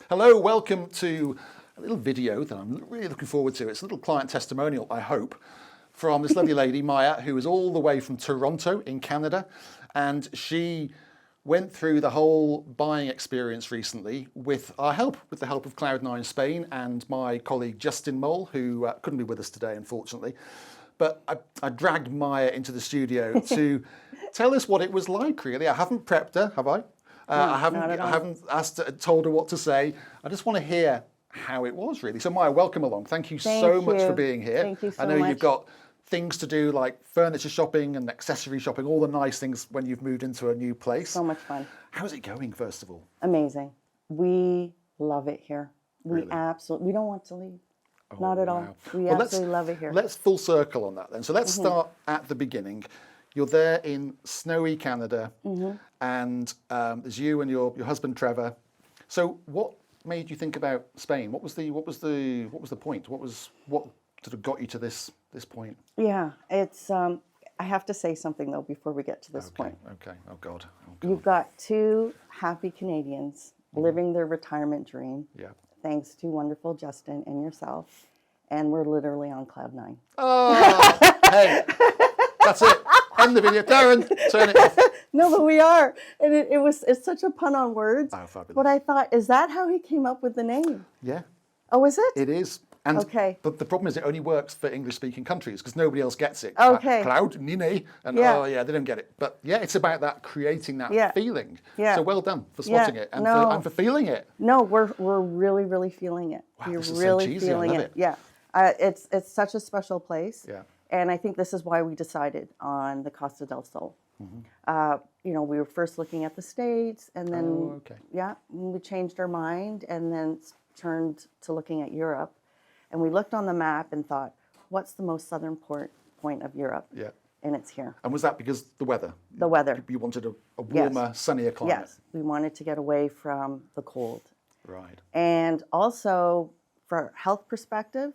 Hello, welcome to a little video that I'm really looking forward to. It's a little client testimonial, I hope, from this lovely lady, Maya, who is all the way from Toronto in Canada. And she went through the whole buying experience recently with our help, with the help of Cloud9 Spain and my colleague Justin Mole, who couldn't be with us today, unfortunately. But I dragged Maya into the studio to tell us what it was like, really. I haven't prepped her, have I? I haven't told her what to say. I just want to hear how it was, really. So Maya, welcome along. Thank you so much for being here. Thank you so much. I know much. You've got things to do like furniture shopping and accessory shopping, all the nice things when you've moved into a new place. So much fun. How's it going, first of all? Amazing. We love it here. We Really? we don't want to leave. Oh, Not at all. We absolutely love it here. Let's full circle on that then. So let's start at the beginning. You're there in snowy Canada, and there's you and your husband Trevor. So what made you think about Spain? What was the point? What sort of got you to this point? Yeah, it's. I have to say something though before we get to this point. Okay. Oh God. You've got two happy Canadians living their retirement dream. Yeah. Thanks to wonderful Justin and yourself, and we're literally on Cloud9. Oh, hey, that's it. End the video. Darren, turn it off. No, but we are, and it's such a pun on words. Oh, fabulous. But I thought, is that how he came up with the name? Yeah. Oh, is it? It is. And okay. But the problem is it only works for English-speaking countries because nobody else gets it. Okay. Cloud, Nine, and yeah. oh yeah, they don't get it. But yeah, it's about that creating that feeling. Yeah. So well done for spotting it and for feeling it. No, we're really, really feeling it. Wow, we're this is really so cheesy. feeling I love it. Yeah. It's such a special place. Yeah. And I think this is why we decided on the Costa del Sol. We were first looking at the States, and then we changed our mind, and then turned to looking at Europe. And we looked on the map and thought, what's the most southern point of Europe? Yeah. And it's here. And was that because the weather? The weather. You wanted a warmer, sunnier climate. Yes. We wanted to get away from the cold. Right. And also, for health perspective,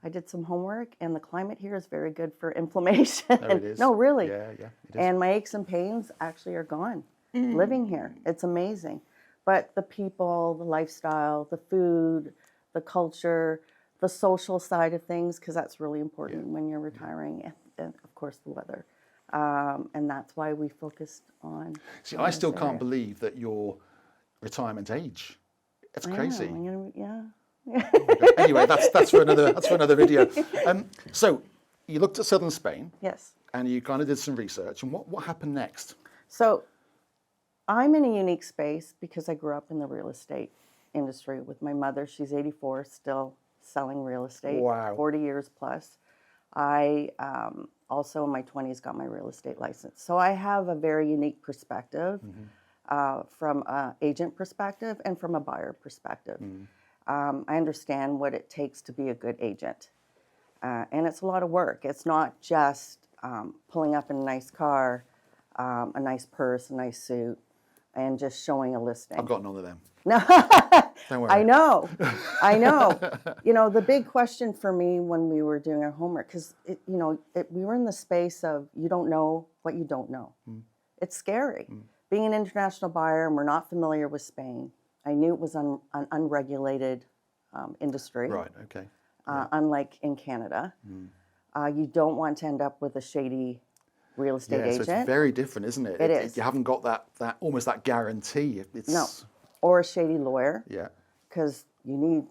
I did some homework, and the climate here is very good for inflammation. No, it is. No, really. Yeah, it is. And my aches and pains actually are gone living here. It's amazing. But the people, the lifestyle, the food, the culture, the social side of things, because that's really important when you're retiring, and of course the weather. And that's why we focused on. See, I still can't believe that your retirement age. It's crazy. Yeah. Anyway, that's for another video. So you looked at southern Spain. Yes. And you kind of did some research. And what happened next? So I'm in a unique space because I grew up in the real estate industry with my mother. She's 84, still selling real estate. Wow. 40 years plus. I also in my 20s got my real estate license. So I have a very unique perspective from an agent perspective and from a buyer perspective. I understand what it takes to be a good agent. And it's a lot of work. It's not just pulling up in a nice car, a nice purse, a nice suit, and just showing a listing. I've got none of them. No, Don't worry. I know. The big question for me when we were doing our homework, because we were in the space of you don't know what you don't know. It's scary. Being an international buyer, and we're not familiar with Spain. I knew it was an unregulated industry. Right. Okay. Unlike in Canada, you don't want to end up with a shady real estate agent. So it's very different, isn't it? It is. You haven't got that almost that guarantee. No, or a shady lawyer. Yeah. Because you need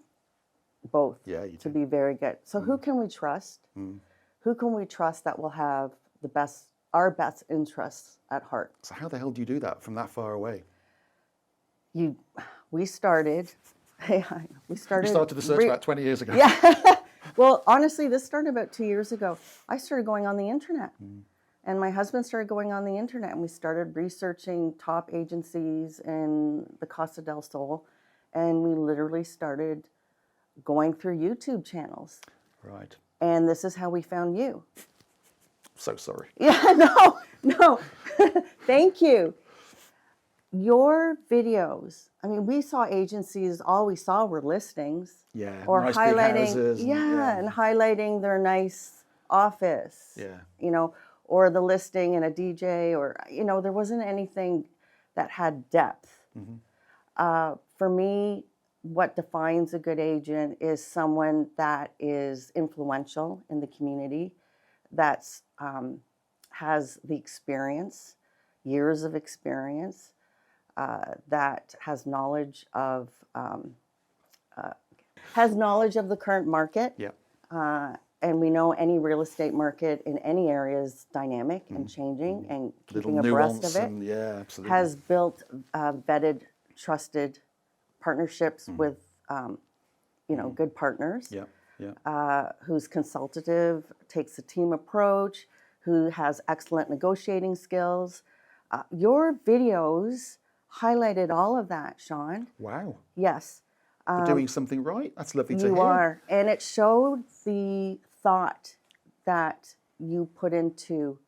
both to be very good. So who can we trust? Who can we trust that will have our best interests at heart? So how the hell do you do that from that far away? We started the search about 20 years ago. Yeah. Well, honestly, this started about 2 years ago. I started going on the internet. And my husband started going on the internet, and we started researching top agencies in the Costa del Sol. And we literally started going through YouTube channels. Right. And this is how we found you. So sorry. Yeah, no. Thank you. Your videos, I mean, we saw agencies, all we saw were listings. Yeah, or nice highlighting, big houses. And highlighting their nice office. Yeah. Or the listing and a DJ, or, there wasn't anything that had depth. For me, what defines a good agent is someone that is influential in the community, that's has the experience, years of experience, that has knowledge of the current market. Yeah. And we know any real estate market in any area is dynamic and changing, and keeping abreast of it. Yeah, absolutely. Has built vetted, trusted partnerships with good partners. Yeah, yeah. Who's consultative, takes a team approach, who has excellent negotiating skills. Your videos highlighted all of that, Sean. Wow. Yes. You're doing something right. That's lovely to hear. You are. And it showed the thought that you put into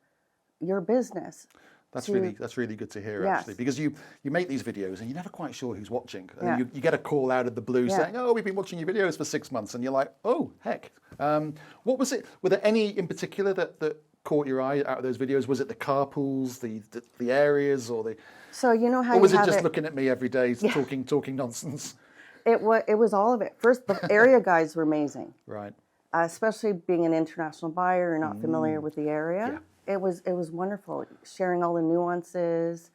your business. That's really good to hear, Yes. actually, because you make these videos and you're never quite sure who's watching. And Yeah. you get a call out of the blue saying, "Oh, we've been watching your videos for 6 months," and you're like, "Oh, heck!" What was it? Were there any in particular that caught your eye out of those videos? Was it the carpools, the areas, or the? So you know how Or was you it have just it, looking at me every day talking nonsense? It was all of it. First, the area guides were amazing. Right. Especially being an international buyer, not familiar with the area. It was wonderful, sharing all the nuances,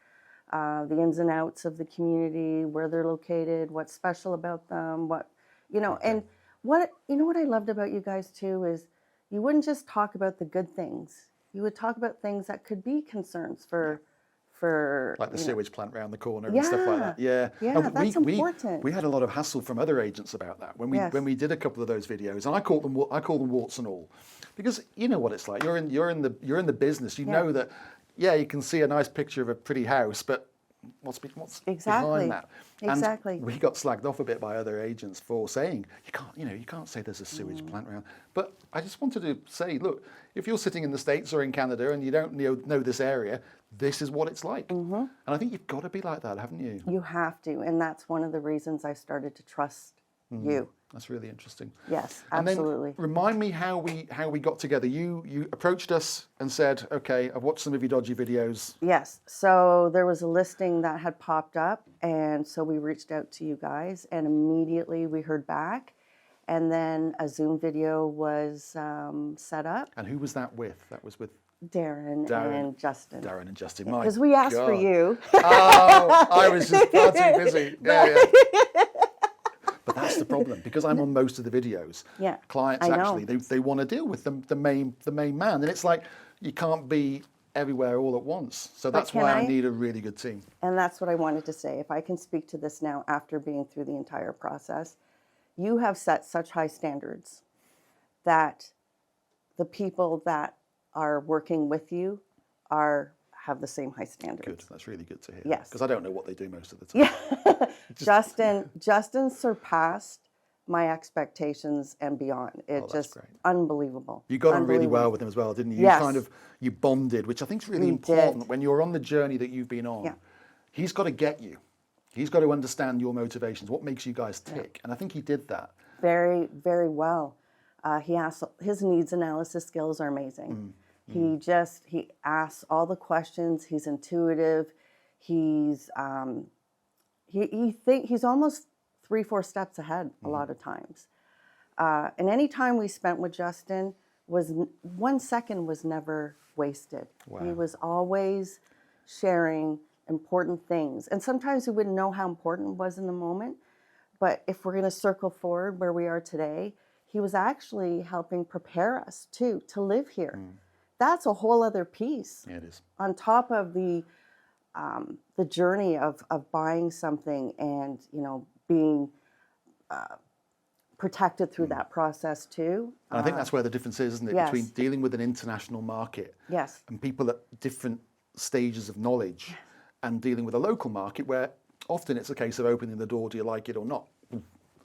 the ins and outs of the community, where they're located, what's special about them, and what I loved about you guys too is you wouldn't just talk about the good things. You would talk about things that could be concerns for like the sewage plant round the corner and stuff like that. Yeah, yeah, and that's important. We had a lot of hassle from other agents about that when we did a couple of those videos, and I call them warts and all, because you know what it's like. You're in the business. You know that. Yeah, you can see a nice picture of a pretty house, but what's behind that? Exactly. And we got slagged off a bit by other agents for saying you can't say there's a sewage plant around. But I just wanted to say, look, if you're sitting in the States or in Canada and you don't know this area, this is what it's like. And I think you've got to be like that, haven't you? You have to, and that's one of the reasons I started to trust you. That's really interesting. Yes, And absolutely. then remind me how we got together. You approached us and said, "Okay, I've watched some of your dodgy videos." Yes. So there was a listing that had popped up, and so we reached out to you guys, and immediately we heard back, and then a Zoom video was set up. And who was that with? That was with Darren and Justin. Darren and Justin. Because we asked for you. Oh, I was just far too busy. Yeah. But that's the problem, because I'm on most of the videos. Yeah, Clients I know. actually they want to deal with the main man, and it's like you can't be everywhere all at once. So that's why I need a really good team. And that's what I wanted to say. If I can speak to this now after being through the entire process, you have set such high standards that the people that are working with you have the same high standards. Good. That's really good to hear. Yes. Because I don't know what they do most of the time. Yeah. Justin surpassed my expectations and beyond. It's just great. Unbelievable. You got on really well with him as well, didn't you? Yes. You bonded, which I think is really We important did. when you're on the journey that you've been on. Yeah. He's got to get you. He's got to understand your motivations, what makes you guys tick. Yeah. And I think he did that. Very, very well. His needs analysis skills are amazing. He asks all the questions. He's intuitive. He's he's almost 3-4 steps ahead a lot of times. And any time we spent with Justin was 1 second was never wasted. Wow. He was always sharing important things. And sometimes we wouldn't know how important it was in the moment. But if we're going to circle forward where we are today, he was actually helping prepare us too to live here. That's a whole other piece. Yeah, it is. On top of the journey of buying something and being protected through that process too. And I think that's where the difference is, isn't it? Yes. Between dealing with an international market Yes. and people at different stages of knowledge and dealing with a local market where often it's a case of opening the door, do you like it or not?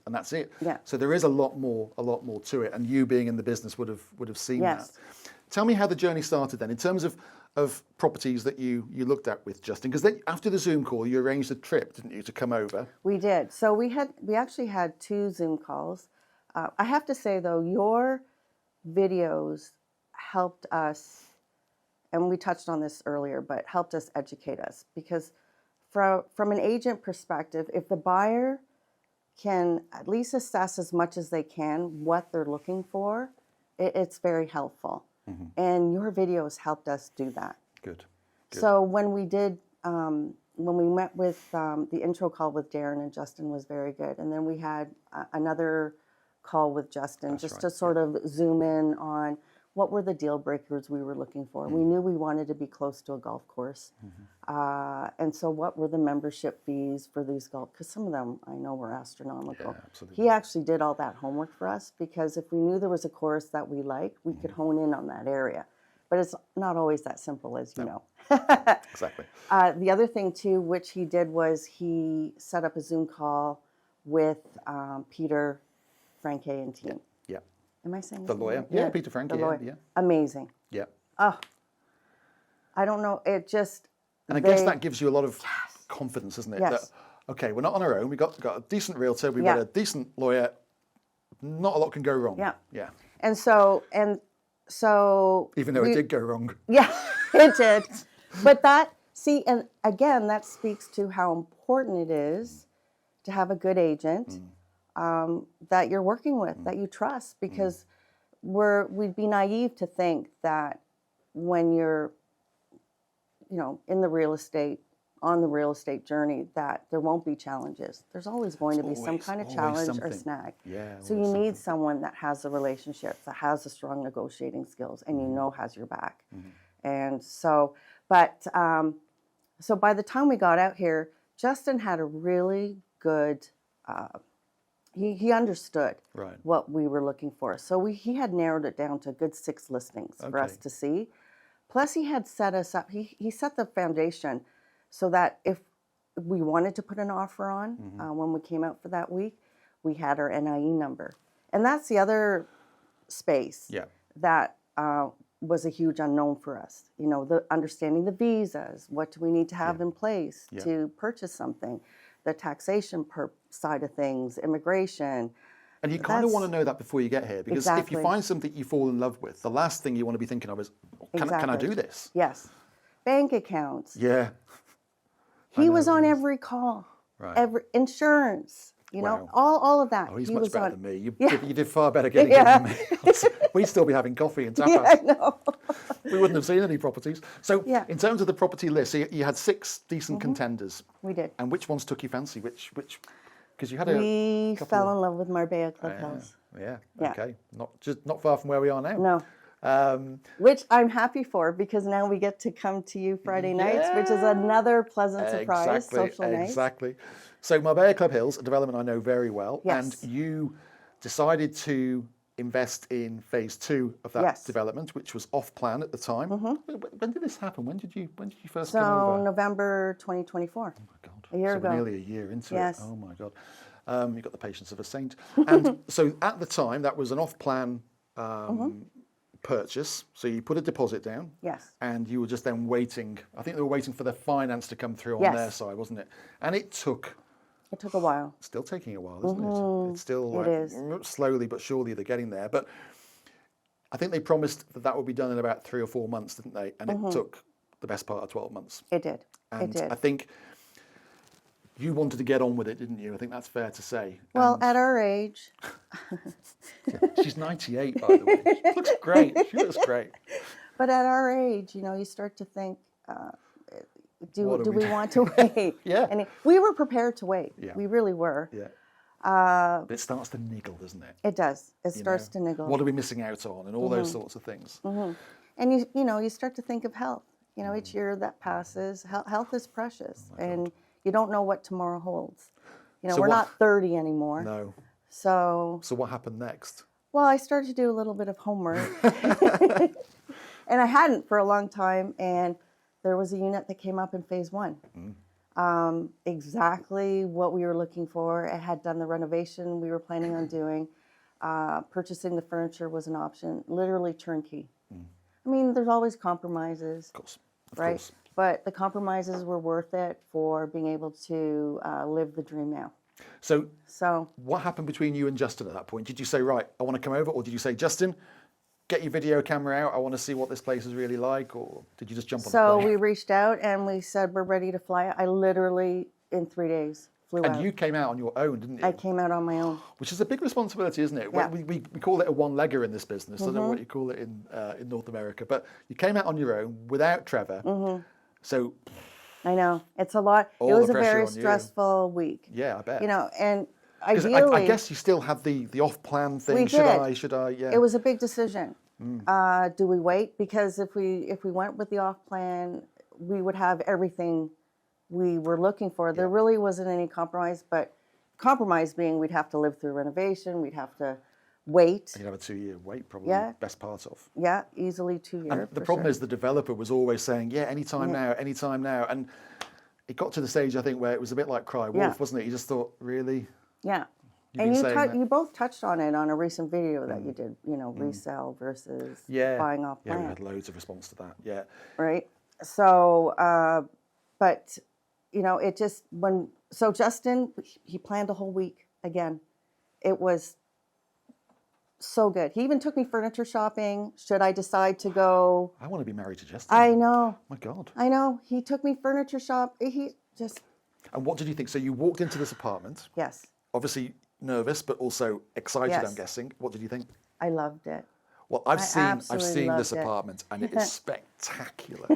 And that's it. Yeah. So there is a lot more to it. And you being in the business would have seen Yes. that. Tell me how the journey started then, in terms of properties that you looked at with Justin. Because then after the Zoom call, you arranged a trip, didn't you, to come over? We did. So we actually had 2 Zoom calls. I have to say though, your videos helped us, and we touched on this earlier, but helped us educate us, because from an agent perspective, if the buyer can at least assess as much as they can what they're looking for, it's very helpful. And your videos helped us do that. Good. So when we did, when we met with the intro call with Darren and Justin was very good. And then we had another call with Justin to sort of zoom in on what were the deal breakers we were looking for. We knew we wanted to be close to a golf course. And so what were the membership fees for these golf, because some of them I know were astronomical. Yeah, absolutely. He actually did all that homework for us, because if we knew there was a course that we liked, we could hone in on that area. But it's not always that simple, as you know. Exactly. The other thing too, which he did, was he set up a Zoom call with Peter, Franke, and team. Yeah. Am I saying The his lawyer. name? Yeah, Peter Franke. The lawyer. Yeah. Amazing. Yeah. Oh, I don't know. It just. And I guess that gives you a lot of confidence, doesn't it? Yes. That, okay, we're not on our own. We've got a decent realtor. We've got a decent lawyer. Not a lot can go wrong. Yeah. Yeah. And so. Even though it did go wrong. Yeah, it did. But that, see, and again, that speaks to how important it is to have a good agent that you're working with, that you trust, because we'd be naive to think that when you're, in the real estate, on the real estate journey, that there won't be challenges. There's always going to be some kind of challenge or snag. Yeah. So you need someone that has the relationships, that has the strong negotiating skills, and has your back. And so, so by the time we got out here, Justin had a really good, he understood what we were looking for. So he had narrowed it down to a good 6 listings for us to see. Plus he had set us up, he set the foundation so that if we wanted to put an offer on when we came out for that week, we had our NIE number. And that's the other space that was a huge unknown for us. The understanding the visas, what do we need to have in place to purchase something, the taxation side of things, immigration. And you kind of want to know that before you get here, because if you find something you fall in love with, the last thing you want to be thinking of is, can I do this? Yes. Bank accounts. Yeah. He was on every call, every insurance, all of that. Oh, he's he much was better on, than me. You did far better getting him than me. We'd still be having coffee and tapas. Yeah, I know. We wouldn't have seen any properties. So in terms of the property list, you had 6 decent contenders. We did. And which ones took your fancy? Which? Because you had we fell in love with Marbella Clubhouse. Yeah. Okay. Not far from where we are now. No. Which I'm happy for, because now we get to come to you Friday nights, which is another pleasant surprise, social night. Exactly. So Marbella Club Hills, a development I know very well, and you decided to invest in phase 2 of that development, which was off plan at the time. When did this happen? When did you first come over? So November 2024. Oh my God. A year ago. Nearly a year into it. Oh my God. You've got the patience of a saint. And so at the time, that was an off plan purchase. So you put a deposit down. Yes. And you were just then waiting. I think they were waiting for the finance to come through on their side, wasn't it? And it took a while. It's still taking a while, isn't it? It's still slowly but surely they're getting there. But I think they promised that would be done in about 3 or 4 months, didn't they? And it took the best part of 12 months. It did. And I think you wanted to get on with it, didn't you? I think that's fair to say. Well, at our age. She's 98, by the way. She looks great. She looks great. But at our age, you start to think, do we want to wait? And we were prepared to wait. Yeah. We really were. Yeah. But it starts to niggle, doesn't it? It does. It starts to niggle. What are we missing out on? And all those sorts of things. And you start to think of health. Each year that passes, health is precious. And you don't know what tomorrow holds. So we're not 30 anymore. No. So what happened next? Well, I started to do a little bit of homework. And I hadn't for a long time. And there was a unit that came up in phase 1. Exactly what we were looking for. It had done the renovation we were planning on doing. Purchasing the furniture was an option. Literally turnkey. I mean, there's always compromises. Of course. Right? But the compromises were worth it for being able to live the dream now. So what happened between you and Justin at that point? Did you say, right, I want to come over? Or did you say, Justin, get your video camera out. I want to see what this place is really like. Or did you just jump on the plane? So we reached out and we said, we're ready to fly. I literally, in 3 days, flew And out. you came out on your own, didn't you? I came out on my own. Which is a big responsibility, isn't it? Yeah. We call it a one-legger in this business. I don't know what you call it in North America. But you came out on your own without Trevor. So I know. It's a lot. All It was the a pressure very on you. stressful week. yeah, I bet. You know, and 'Cause ideally, I guess you still had the off-plan thing. we did. Should I? Yeah. It was a big decision. Do we wait? Because if we went with the off plan, we would have everything we were looking for. There really wasn't any compromise, but compromise being we'd have to live through renovation, we'd have to wait. You'd have a 2-year wait, probably. Yeah. Best part of. Yeah, easily 2 years. And the problem is the developer was always saying, yeah, anytime now. And it got to the stage, I think, where it was a bit like Cry Wolf, wasn't it? You just thought, really? Yeah. You've And been saying that. you both touched on it on a recent video that you did, you know, resale versus buying off Yeah, plan. we had loads of response to that. Yeah. Right. So, but, you know, it just, so Justin, he planned a whole week again. It was so good. He even took me furniture shopping. Should I decide to go? I want to be married to Justin. I know. My God. I know. He took me furniture shop. He just. And what did you think? So you walked into this apartment, Yes. obviously nervous, but also excited, Yes. I'm guessing. What did you think? I loved it. Well, I've seen absolutely this loved it. apartment, and it is spectacular.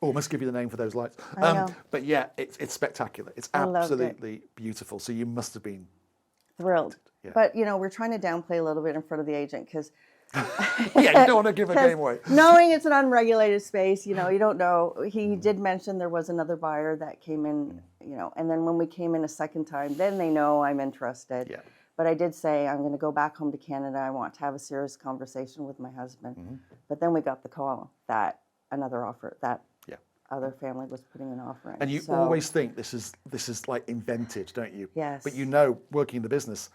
Almost give you the name for those lights. I know. But yeah, it's spectacular. It's loved it. absolutely beautiful. So you must have been. Thrilled. Yeah. But, you know, we're trying to downplay a little bit in front of the agent because Yeah, you don't want to give a game away. knowing it's an unregulated space, you know, you don't know. He did mention there was another buyer that came in, you know, and then when we came in a second time, then they know I'm interested. Yeah. But I did say, I'm going to go back home to Canada. I want to have a serious conversation with my husband. But then we got the call that another offer, that Yeah. other family was putting an offer in. And you So, always think this is like invented, don't you? Yes. But you know, working in the business,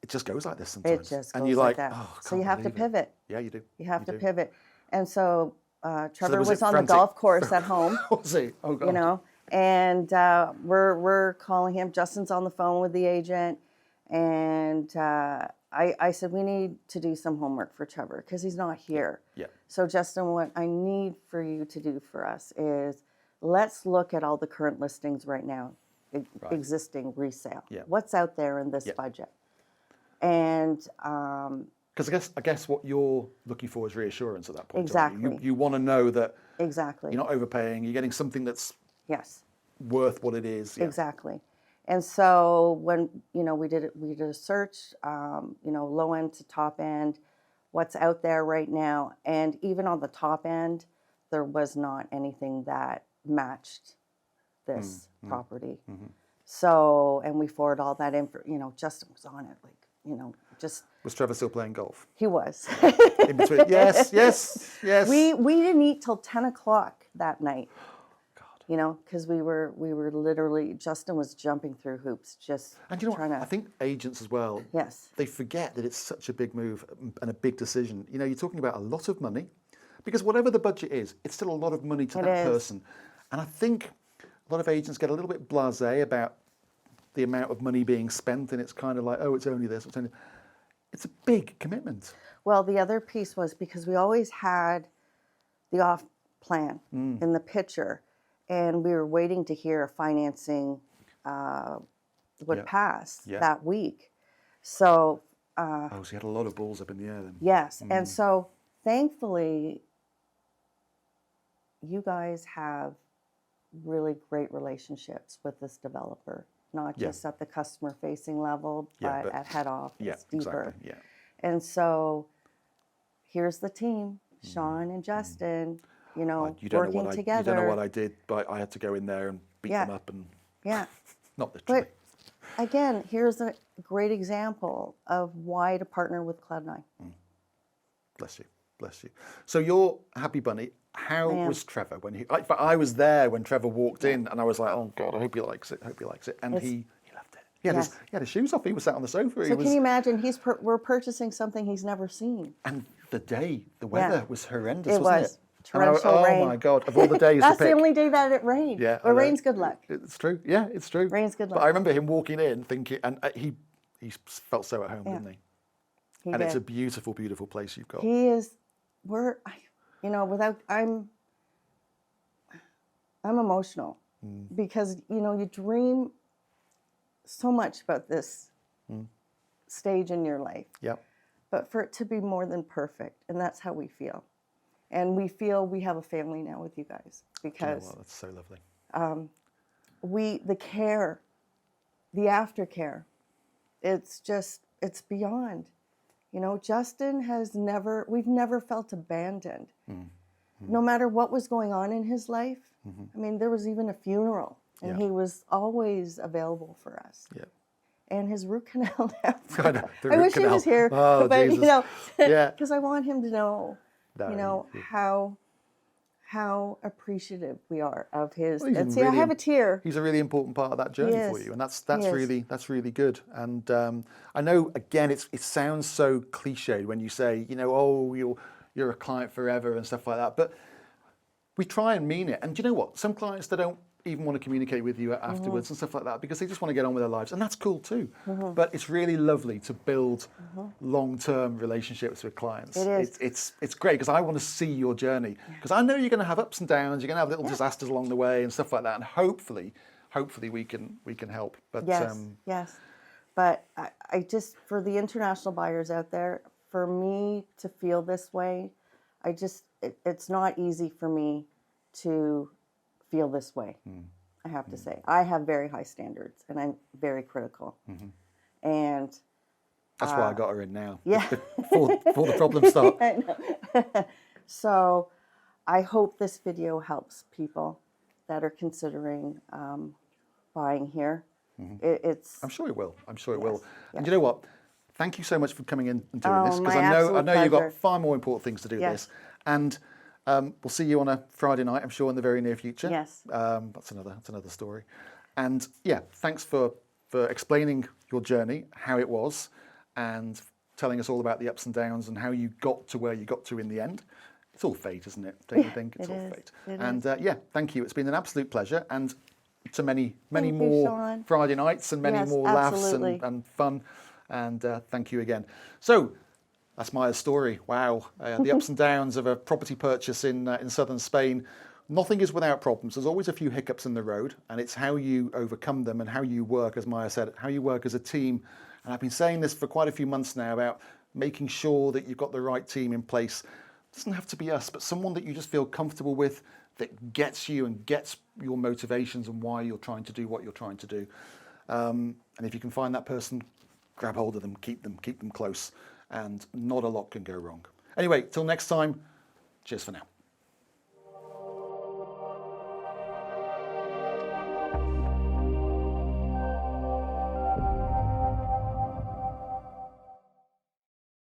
it just goes like this sometimes. it just and goes you're like like, that. oh, I So can't you have to believe it. pivot. Yeah, you do. You have to do. pivot. And so Trevor was was it on frantic? the golf course at home. Was he? Oh, God. You know, and we're calling him. Justin's on the phone with the agent, and I said we need to do some homework for Trevor because he's not here. Yeah. So Justin, what I need for you to do for us is let's look at all the current listings right now, existing resale. Yeah. What's out there in this budget? And Because I guess what you're looking for is reassurance at that point. Exactly. Aren't you? You want to know that exactly. you're not overpaying. You're getting something that's Yes. worth what it is. Yeah. Exactly. And so when, you know, we did a search, you know, low end to top end, what's out there right now. And even on the top end, there was not anything that matched this property. So, and we forwarded all that info, you know, Justin was on it, like, you know, just. Was Trevor still playing golf? He was. In between? Yes. We didn't eat till 10 o'clock that night. You know, because we were literally, Justin was jumping through hoops, just And you know trying what? to. I think agents as well, Yes. they forget that it's such a big move and a big decision. You know, you're talking about a lot of money, because whatever the budget is, it's still a lot of money to that person. And I think a lot of agents get a little bit blasé about the amount of money being spent, and it's kind of like, oh, it's only this, it's a big commitment. Well, the other piece was because we always had the off plan in the picture, and we were waiting to hear if financing would pass that week. So, Oh, so you had a lot of balls up in the air then. yes. And so, thankfully, you guys have really great relationships with this developer, not just at the customer-facing level, but at head office, deeper. Exactly. Yeah. And so, here's the team, Sean and Justin, you know, working together. You don't know what I did, but I had to go in there and beat them up and not literally. But again, here's a great example of why to partner with Cloud9. Bless you. So you're Happy Bunny. How was Trevor when I was there when Trevor walked in, and I was like, oh God, I hope he likes it. And he loved it. He had his shoes off. He was sat on the sofa. So can you imagine? We're purchasing something he's never seen. And the weather was horrendous, It wasn't was. it? Torrential rain. Oh my God! Of all the days That's to pick. the only day that it rained. Yeah, but rain's good luck. It's true. Yeah, it's true. Rain's good luck. But I remember him walking in, thinking, and he felt so at home, didn't he? He and did. it's a beautiful, beautiful place you've got. He is. I'm emotional because you dream so much about this stage in your life. Yep. But for it to be more than perfect, and that's how we feel. And we feel we have a family now with you guys because Oh, well, that's so lovely. the care, the aftercare, it's beyond. You know, Justin we've never felt abandoned. No matter what was going on in his life. I mean, there was even a funeral, and he was always available for us. Yeah. And his root canal now. I know, the I root wish he canal. was here, Oh, but Jesus. you know, Yeah. because I want him to know, No, you know, how appreciative we are of his. Well, And see, I have a tear. He's a really important part of that journey for is. you, and that's He is. really good. And I know, again, it sounds so cliched when you say, you know, oh, you're a client forever and stuff like that, but we try and mean it. And do you know what? Some clients, they don't even want to communicate with you afterwards and stuff like that because they just want to get on with their lives, and that's cool too. But it's really lovely to build long-term relationships with clients. It is. It's great because I want to see your journey, because I know you're going to have ups and downs, you're going to have little disasters along the way and stuff like that, and hopefully we can help. But Yes. But I just, for the international buyers out there, for me to feel this way, it's not easy for me to feel this way. I have to say, I have very high standards, and I'm very critical. And that's why I got her in now. Yeah. before the problems start. I know. So I hope this video helps people that are considering buying here. It's. I'm sure it will. I'm sure it Yes, will. And yes. you know what? Thank you so much for coming in and doing this, because my I know absolute you've got pleasure. far more important things to do Yes. this. And we'll see you on a Friday night, I'm sure, in the very near future. Yes. That's another story. And yeah, thanks for explaining your journey, how it was, and telling us all about the ups and downs and how you got to where you got to in the end. It's all fate, isn't it? Don't you think? It's it all is. fate. It And yeah, thank you. It's been an absolute pleasure. And to many Thank you, more Sean. Friday nights and many Yes, more laughs absolutely. and fun. And thank you again. So that's Maya's story. Wow, the ups and downs of a property purchase in southern Spain. Nothing is without problems. There's always a few hiccups in the road, and it's how you overcome them and how you work, as Maya said, how you work as a team. And I've been saying this for quite a few months now about making sure that you've got the right team in place. It doesn't have to be us, but someone that you just feel comfortable with, that gets you and gets your motivations and why you're trying to do what you're trying to do. And if you can find that person, grab hold of them, keep them close, and not a lot can go wrong. Anyway, till next time, cheers for now.